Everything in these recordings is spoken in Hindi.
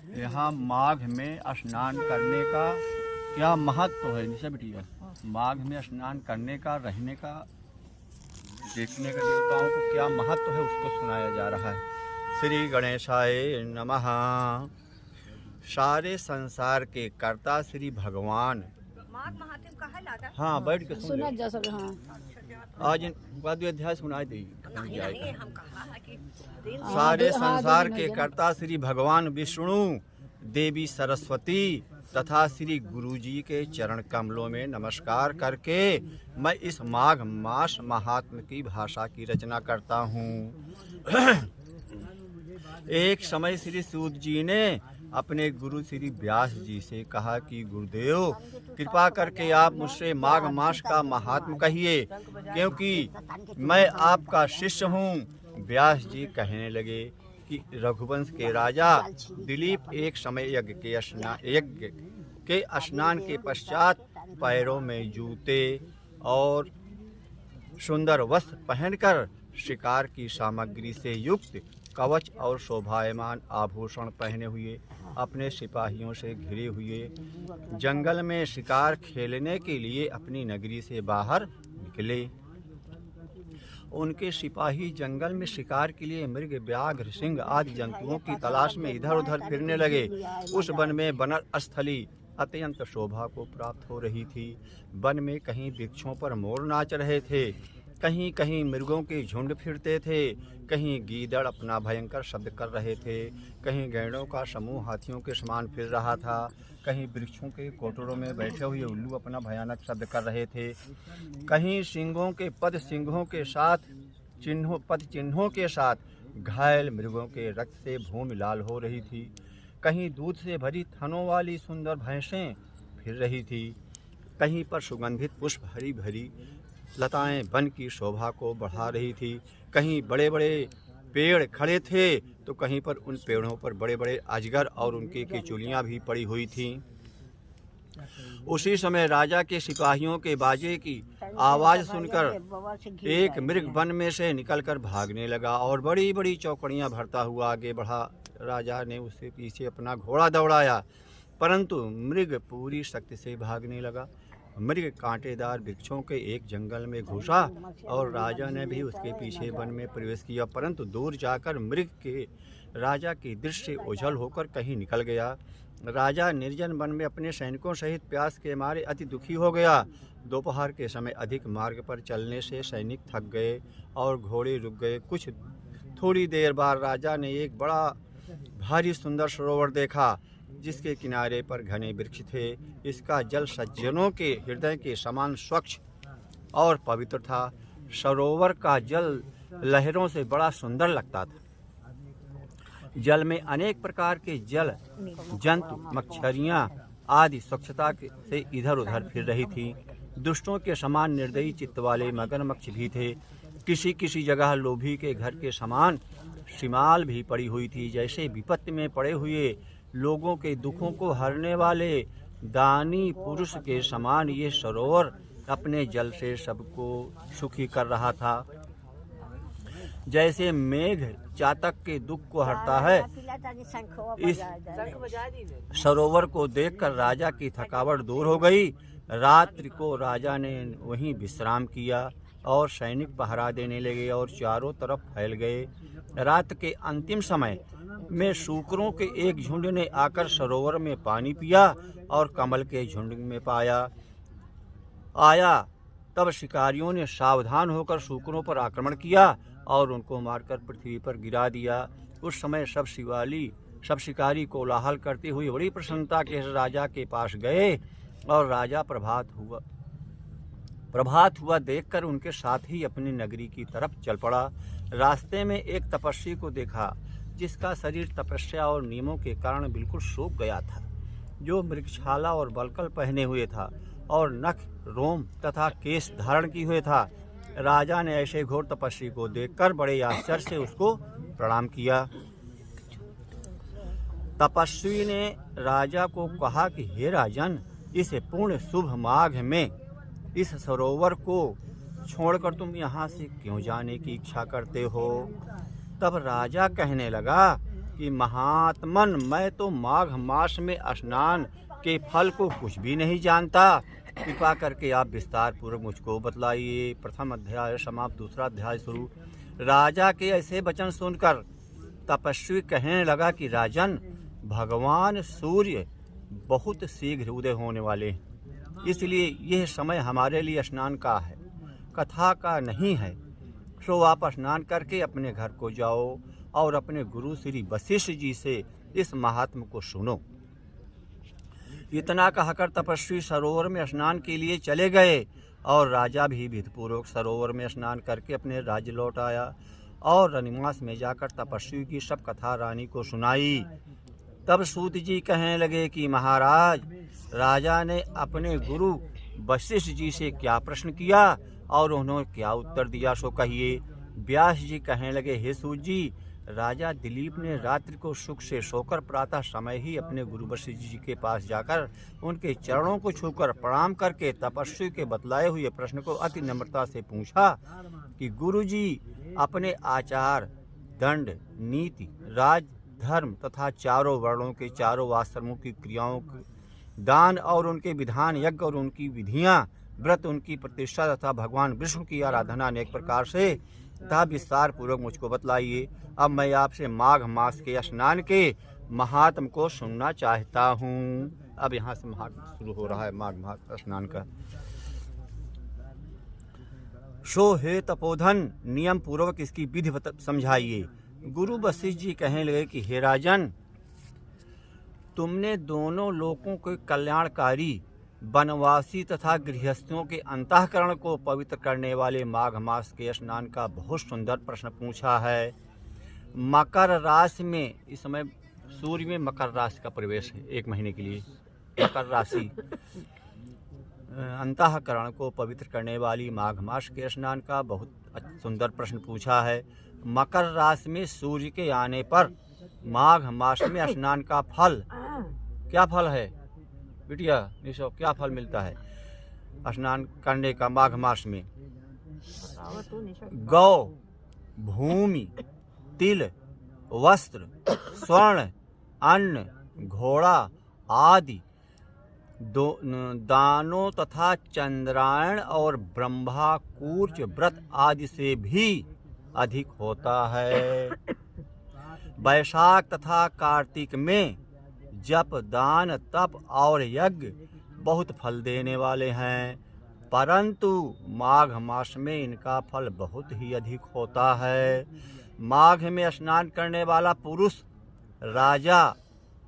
यहाँ माघ में स्नान करने का क्या महत्व है निशा बिटिया? माघ में स्नान करने का, रहने का, देखने का देवताओं को क्या महत्व है उसको सुनाया जा रहा है। श्री गणेशाय नमः। सारे संसार के कर्ता श्री भगवान। हाँ, बैठ के सुन ले। आज वाद्य अध्याय सुनाई देगी। सारे संसार के कर्ता श्री भगवान विष्णु, देवी सरस्वती तथा श्री गुरु जी के चरण कमलों में नमस्कार करके मैं इस माघ मास महात्म की भाषा की रचना करता हूँ। एक समय श्री सूत जी ने अपने गुरु श्री व्यास जी से कहा कि गुरुदेव, कृपा करके आप मुझसे माघ मास का महात्म कहिए, क्योंकि मैं आपका शिष्य हूँ। व्यास जी कहने लगे कि रघुवंश के राजा दिलीप एक समय यज्ञ के स्नान के पश्चात पैरों में जूते और सुंदर वस्त्र पहनकर शिकार की सामग्री से युक्त कवच और शोभायमान आभूषण पहने हुए अपने सिपाहियों से घिरे हुए जंगल में शिकार खेलने के लिए अपनी नगरी से बाहर निकले। उनके सिपाही जंगल में शिकार के लिए मृग, व्याघ्र, सिंह आदि जंतुओं की तलाश में इधर उधर फिरने लगे। उस वन में वनस्थली अत्यंत शोभा को प्राप्त हो रही थी। वन में कहीं वृक्षों पर मोर नाच रहे थे, कहीं कहीं मृगों के झुंड फिरते थे, कहीं गीदड़ अपना भयंकर शब्द कर रहे थे, कहीं गैंडों का समूह हाथियों के समान फिर रहा था, कहीं वृक्षों के कोटरों में बैठे हुए उल्लू अपना भयानक शब्द कर रहे थे, कहीं सिंहों के पद सिंहों के साथ चिन्हों के साथ घायल मृगों के रक्त से भूमि लाल हो रही थी, कहीं दूध से भरी थनों वाली सुंदर भैंसें फिर रही थी, कहीं पर सुगंधित पुष्प हरी भरी लताएं वन की शोभा को बढ़ा रही थी, कहीं बड़े बड़े पेड़ खड़े थे तो कहीं पर उन पेड़ों पर बड़े बड़े अजगर और उनकी केचुलियां भी पड़ी हुई थीं। उसी समय राजा के सिपाहियों के बाजे की आवाज़ सुनकर एक मृग वन में से निकलकर भागने लगा और बड़ी बड़ी चौकड़ियां भरता हुआ आगे बढ़ा। राजा ने उससे पीछे अपना घोड़ा दौड़ाया, परंतु मृग पूरी शक्ति से भागने लगा। मृग कांटेदार वृक्षों के एक जंगल में घुसा और राजा ने भी उसके पीछे वन में प्रवेश किया, परंतु दूर जाकर मृग के राजा की दृष्टि ओझल होकर कहीं निकल गया। राजा निर्जन वन में अपने सैनिकों सहित प्यास के मारे अति दुखी हो गया। दोपहर के समय अधिक मार्ग पर चलने से सैनिक थक गए और घोड़े रुक गए। कुछ थोड़ी देर बाद राजा ने एक बड़ा भारी सुंदर सरोवर देखा, जिसके किनारे पर घने वृक्ष थे। इसका जल सज्जनों के हृदय के समान स्वच्छ और पवित्र था। सरोवर का जल लहरों से बड़ा सुंदर लगता था। जल में अनेक प्रकार के जल जंतु, मच्छरियाँ आदि स्वच्छता से इधर उधर फिर रही थी। दुष्टों के समान निर्दयी चित्त वाले मगरमच्छ भी थे। किसी किसी जगह लोभी के घर के समान शिमाल भी पड़ी हुई थी। जैसे विपत्ति में पड़े हुए लोगों के दुखों को हरने वाले दानी पुरुष के समान ये सरोवर अपने जल से सबको सुखी कर रहा था। जैसे मेघ चातक के दुख को हरता है, इस सरोवर को देखकर राजा की थकावट दूर हो गई। रात्रि को राजा ने वहीं विश्राम किया और सैनिक पहरा देने लगे और चारों तरफ फैल गए। रात के अंतिम समय में सूकरों के एक झुंड ने आकर सरोवर में पानी पिया और कमल के झुंड में आया। तब शिकारियों ने सावधान होकर सूकरों पर आक्रमण किया और उनको मारकर पृथ्वी पर गिरा दिया। उस समय सब शिकारी कोलाहल करते हुए बड़ी प्रसन्नता के राजा के पास गए और राजा प्रभात हुआ देखकर उनके साथ ही अपनी नगरी की तरफ चल पड़ा। रास्ते में एक तपस्वी को देखा, जिसका शरीर तपस्या और नियमों के कारण बिल्कुल सूख गया था, जो मृगछाला और बलकल पहने हुए था और नख, रोम तथा केश धारण किए हुए था। राजा ने ऐसे घोर तपस्वी को देखकर बड़े आश्चर्य से उसको प्रणाम किया। तपस्वी ने राजा को कहा कि हे राजन, इस पूर्ण शुभ माघ में इस सरोवर को छोड़कर तुम यहाँ से क्यों जाने की इच्छा करते हो? तब राजा कहने लगा कि महात्मन मैं तो माघ मास में स्नान के फल को कुछ भी नहीं जानता, कृपा करके आप विस्तार पूर्वक मुझको बतलाइए। प्रथम अध्याय समाप्त। दूसरा अध्याय शुरू। राजा के ऐसे वचन सुनकर तपस्वी कहने लगा कि राजन, भगवान सूर्य बहुत शीघ्र उदय होने वाले हैं, इसलिए यह समय हमारे लिए स्नान का है, कथा का नहीं है। सो आप स्नान करके अपने घर को जाओ और अपने गुरु श्री वशिष्ठ जी से इस महात्म को सुनो। इतना कहकर तपस्वी सरोवर में स्नान के लिए चले गए और राजा भी विधिपूर्वक सरोवर में स्नान करके अपने राज्य लौट आया और रनिवास में जाकर तपस्वी की सब कथा रानी को सुनाई। तब सूत जी कहने लगे कि महाराज, राजा ने अपने गुरु वशिष्ठ जी से क्या प्रश्न किया और उन्होंने क्या उत्तर दिया, सो कहिए। व्यास जी कहने लगे, हे सूत जी, राजा दिलीप ने रात्रि को सुख से सोकर प्रातः समय ही अपने गुरु वशिष्ठ जी के पास जाकर उनके चरणों को छूकर प्रणाम करके तपस्वी के बतलाए हुए प्रश्न को अति नम्रता से पूछा कि गुरु जी अपने आचार, दंड, नीति, राज, धर्म तथा चारों वर्णों के चारों आश्रमों की क्रियाओं, दान और उनके विधान, यज्ञ और उनकी विधियां, व्रत, उनकी प्रतिष्ठा तथा भगवान विष्णु की आराधना अनेक प्रकार से तथा विस्तार पूर्वक मुझको बतलाइए। अब मैं आपसे माघ मास के स्नान के महात्म को सुनना चाहता हूँ। अब यहाँ से महात्म शुरू हो रहा है माघ मास स्नान का। सो हे तपोधन, नियम पूर्वक इसकी विधि समझाइए। गुरु वशिष्ठ जी कहने लगे कि हे राजन, तुमने दोनों लोकों के कल्याणकारी, वनवासी तथा गृहस्थियों के अंतःकरण को पवित्र करने वाले माघ मास के स्नान का बहुत सुंदर प्रश्न पूछा है। मकर राशि में इस समय सूर्य में मकर राशि का प्रवेश है 1 महीने के लिए। मकर राशि अंतःकरण को पवित्र करने वाली माघ मास के स्नान का बहुत सुंदर प्रश्न पूछा है। मकर राशि में सूर्य के आने पर माघ मास में स्नान का फल क्या फल है बिटिया? निशो, क्या फल मिलता है स्नान करने का माघ मास में? गौ, भूमि, तिल, वस्त्र, स्वर्ण, अन्न, घोड़ा आदि दानों तथा चंद्रायण और ब्रह्मा कूर्च व्रत आदि से भी अधिक होता है। वैशाख तथा कार्तिक में जप, दान, तप और यज्ञ बहुत फल देने वाले हैं, परंतु माघ मास में इनका फल बहुत ही अधिक होता है। माघ में स्नान करने वाला पुरुष राजा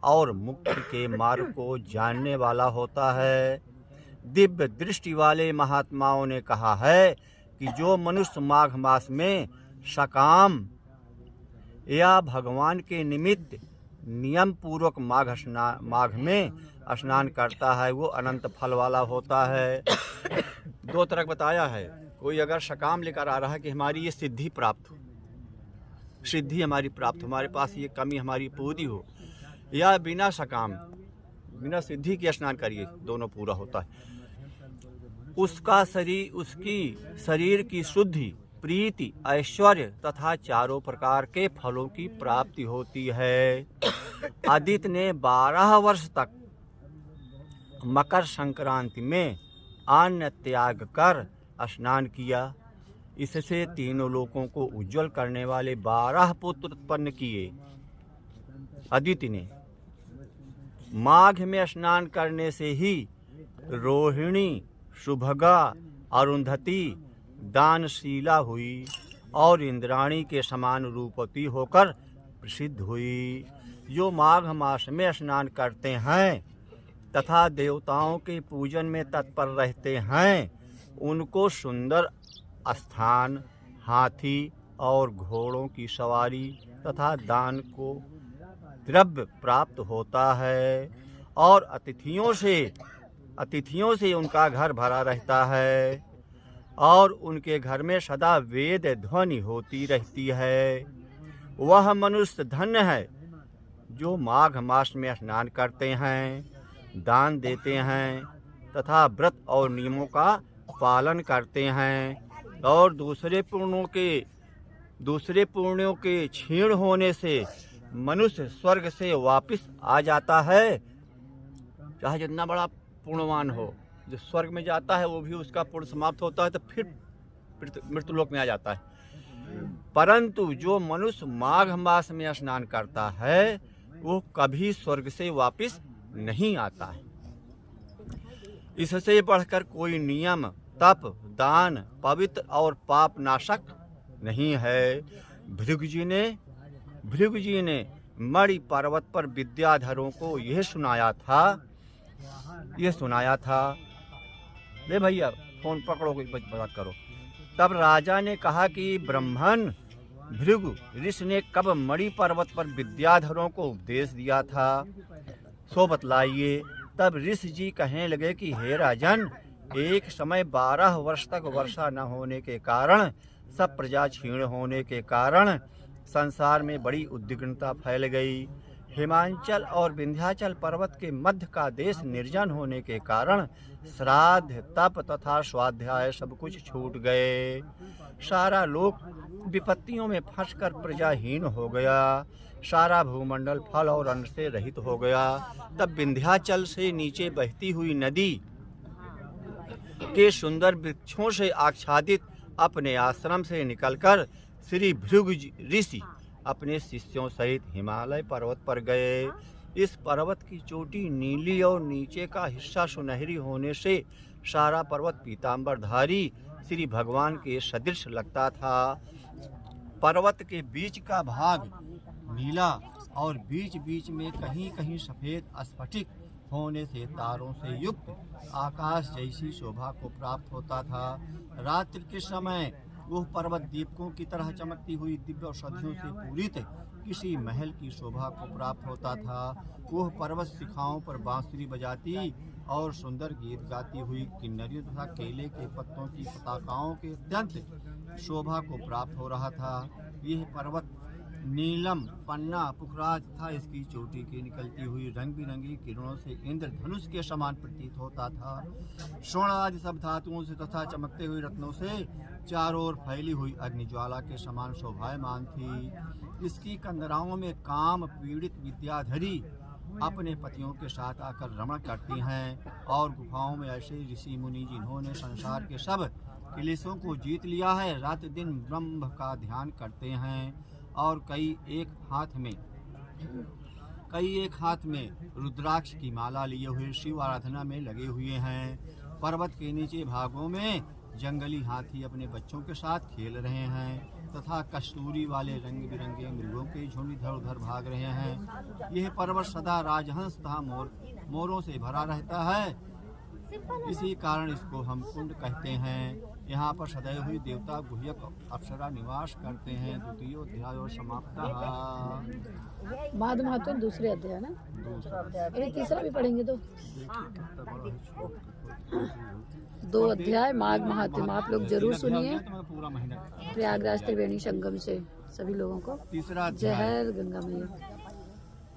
और मुक्ति के मार्ग को जानने वाला होता है। दिव्य दृष्टि वाले महात्माओं ने कहा है कि जो मनुष्य माघ मास में सकाम या भगवान के निमित्त नियम पूर्वक माघ में स्नान करता है, वो अनंत फल वाला होता है। 2 तरह बताया है। कोई अगर सकाम लेकर आ रहा है कि हमारी ये सिद्धि प्राप्त हो, सिद्धि हमारी प्राप्त, हमारे पास ये कमी हमारी पूरी हो, या बिना सकाम, बिना सिद्धि के स्नान करिए, दोनों पूरा होता है। उसका शरीर, उसकी शरीर की शुद्धि, प्रीति, ऐश्वर्य तथा चारों प्रकार के फलों की प्राप्ति होती है। आदित्य ने 12 वर्ष तक मकर संक्रांति में अन्न त्याग कर स्नान किया। इससे तीनों लोकों को उज्जवल करने वाले 12 पुत्र उत्पन्न किए। आदित्य ने माघ में स्नान करने से ही रोहिणी, सुभगा, अरुंधति दानशीला हुई और इंद्राणी के समान रूपवती होकर प्रसिद्ध हुई। जो माघ मास में स्नान करते हैं तथा देवताओं के पूजन में तत्पर रहते हैं, उनको सुंदर स्थान, हाथी और घोड़ों की सवारी तथा दान को द्रव्य प्राप्त होता है और अतिथियों से उनका घर भरा रहता है और उनके घर में सदा वेद ध्वनि होती रहती है। वह मनुष्य धन्य है जो माघ मास में स्नान करते हैं, दान देते हैं तथा व्रत और नियमों का पालन करते हैं और दूसरे पुण्यों के क्षीण होने से मनुष्य स्वर्ग से वापस आ जाता है, चाहे जितना बड़ा पुण्यवान हो, जो स्वर्ग में जाता है वो भी उसका पुण्य समाप्त होता है तो फिर मृत्युलोक में आ जाता है। परंतु जो मनुष्य माघ मास में स्नान करता है वो कभी स्वर्ग से वापस नहीं आता है। इससे बढ़कर कोई नियम, तप, दान, पवित्र और पाप नाशक नहीं है। भृगु जी ने मणि पर्वत पर विद्याधरों को यह सुनाया था। ले भैया फोन पकड़ो, कोई बात करो। तब राजा ने कहा कि ब्राह्मण भृगु ऋषि ने कब मणि पर्वत पर विद्याधरों को उपदेश दिया था, सो बतलाइए। तब ऋषि जी कहने लगे कि हे राजन, एक समय 12 वर्ष तक वर्षा न होने के कारण, सब प्रजा क्षीण होने के कारण संसार में बड़ी उद्विग्नता फैल गई। हिमांचल और विंध्याचल पर्वत के मध्य का देश निर्जन होने के कारण श्राद्ध, तप तथा स्वाध्याय सब कुछ छूट गए। सारा लोक विपत्तियों में फंसकर प्रजाहीन हो गया। सारा भूमंडल फल और अन्न से रहित हो गया। तब विंध्याचल से नीचे बहती हुई नदी के सुंदर वृक्षों से आच्छादित अपने आश्रम से निकलकर श्री भृगु ऋषि अपने शिष्यों सहित हिमालय पर्वत पर गए। इस पर्वत की चोटी नीली और नीचे का हिस्सा सुनहरी होने से सारा पर्वत पीतांबरधारी श्री भगवान के सदृश लगता था। पर्वत के बीच का भाग नीला और बीच बीच में कहीं कहीं सफेद स्फटिक होने से तारों से युक्त आकाश जैसी शोभा को प्राप्त होता था। रात्रि के समय वह पर्वत दीपकों की तरह चमकती हुई दिव्य औषधियों से पूरित किसी महल की शोभा को प्राप्त होता था। वह पर्वत शिखाओं पर बांसुरी बजाती और सुंदर गीत गाती हुई किन्नरियों तथा केले के पत्तों की पताकाओं के अत्यंत शोभा को प्राप्त हो रहा था। यह पर्वत नीलम, पन्ना, पुखराज तथा इसकी चोटी की निकलती हुई रंग बिरंगी किरणों से इंद्रधनुष के समान प्रतीत होता था। स्वर्ण आदि सब धातुओं से तथा चमकते हुए रत्नों से चारों ओर फैली हुई अग्निज्वाला के समान शोभायमान थी। इसकी कंदराओं में काम पीड़ित विद्याधरी अपने पतियों के साथ आकर रमण करती हैं और गुफाओं में ऐसे ऋषि मुनि जिन्होंने संसार के सब क्लेशों को जीत लिया है, रात दिन ब्रह्म का ध्यान करते हैं और कई एक हाथ में रुद्राक्ष की माला लिए हुए शिव आराधना में लगे हुए हैं। पर्वत के नीचे भागों में जंगली हाथी अपने बच्चों के साथ खेल रहे हैं तथा कस्तूरी वाले रंग बिरंगे मृगों के झुंड इधर उधर भाग रहे हैं। यह पर्वत सदा राजहंस तथा मोरों से भरा रहता है, इसी कारण इसको हम कुंड कहते हैं। यहाँ पर सदैव हुई देवता गुह्यक अप्सरा निवास करते हैं। द्वितीय अध्याय और समाप्त। माघ महात्म्य दूसरे अध्याय ना, ये तीसरा भी पढ़ेंगे तो 2 अध्याय माघ महात्म्य आप लोग जरूर सुनिए। प्रयागराज त्रिवेणी संगम से सभी लोगों को तीसरा जय गंगा मैया।